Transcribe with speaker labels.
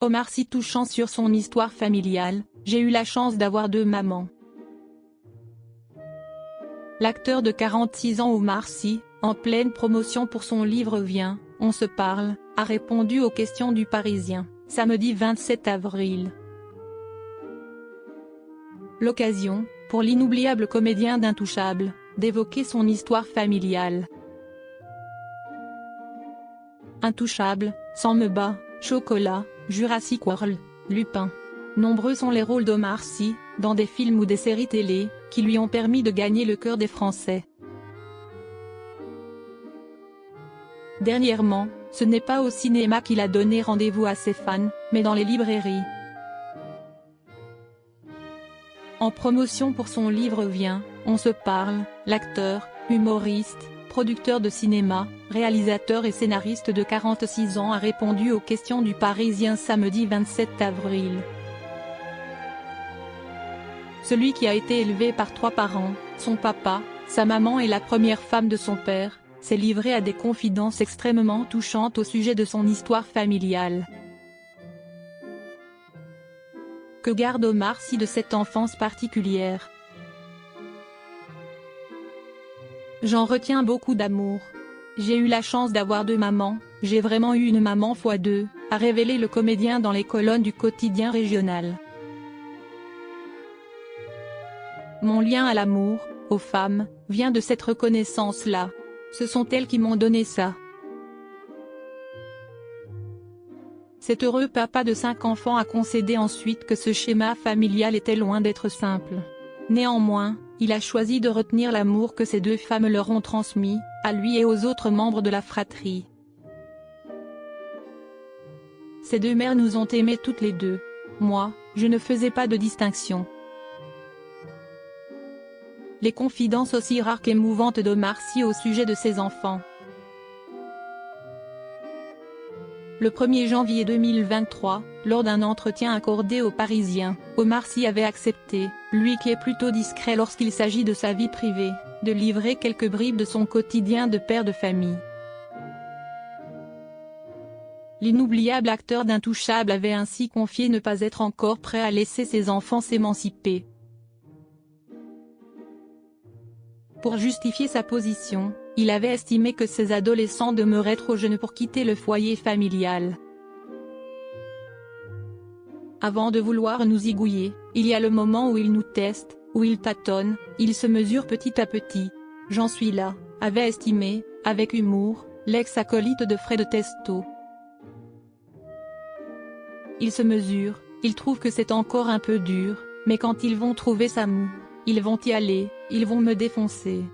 Speaker 1: Omar Sy touchant sur son histoire familiale, j'ai eu la chance d'avoir 2 mamans. L'acteur de 46 ans Omar Sy, en pleine promotion pour son livre Viens, on se parle, a répondu aux questions du Parisien, samedi 27 avril. L'occasion, pour l'inoubliable comédien d'Intouchables, d'évoquer son histoire familiale. Intouchables, Sans me bat, Chocolat, Jurassic World, Lupin. Nombreux sont les rôles d'Omar Sy, dans des films ou des séries télé, qui lui ont permis de gagner le cœur des Français. Dernièrement, ce n'est pas au cinéma qu'il a donné rendez-vous à ses fans, mais dans les librairies. En promotion pour son livre Viens, on se parle, l'acteur, humoriste, producteur de cinéma, réalisateur et scénariste de 46 ans a répondu aux questions du Parisien samedi 27 avril. Celui qui a été élevé par 3 parents, son papa, sa maman et la première femme de son père, s'est livré à des confidences extrêmement touchantes au sujet de son histoire familiale. Que garde Omar Sy de cette enfance particulière? J'en retiens beaucoup d'amour. J'ai eu la chance d'avoir 2 mamans, j'ai vraiment eu une maman x2, a révélé le comédien dans les colonnes du quotidien régional. Mon lien à l'amour, aux femmes, vient de cette reconnaissance-là. Ce sont elles qui m'ont donné ça. Cet heureux papa de 5 enfants a concédé ensuite que ce schéma familial était loin d'être simple. Néanmoins, il a choisi de retenir l'amour que ces 2 femmes leur ont transmis, à lui et aux autres membres de la fratrie. Ces 2 mères nous ont aimés toutes les 2. Moi, je ne faisais pas de distinction. Les confidences aussi rares qu'émouvantes d'Omar Sy au sujet de ses enfants. Le 1er janvier 2023, lors d'un entretien accordé aux Parisiens, Omar Sy avait accepté, lui qui est plutôt discret lorsqu'il s'agit de sa vie privée, de livrer quelques bribes de son quotidien de père de famille. L'inoubliable acteur d'Intouchables avait ainsi confié ne pas être encore prêt à laisser ses enfants s'émanciper. Pour justifier sa position, il avait estimé que ces adolescents demeuraient trop jeunes pour quitter le foyer familial. Avant de vouloir nous zigouiller, il y a le moment où ils nous testent, où ils tâtonnent, ils se mesurent petit à petit. J'en suis là, avait estimé, avec humour, l'ex-acolyte de Fred Testo. Ils se mesurent, ils trouvent que c'est encore un peu dur, mais quand ils vont trouver ça mou, ils vont y aller, ils vont me défoncer.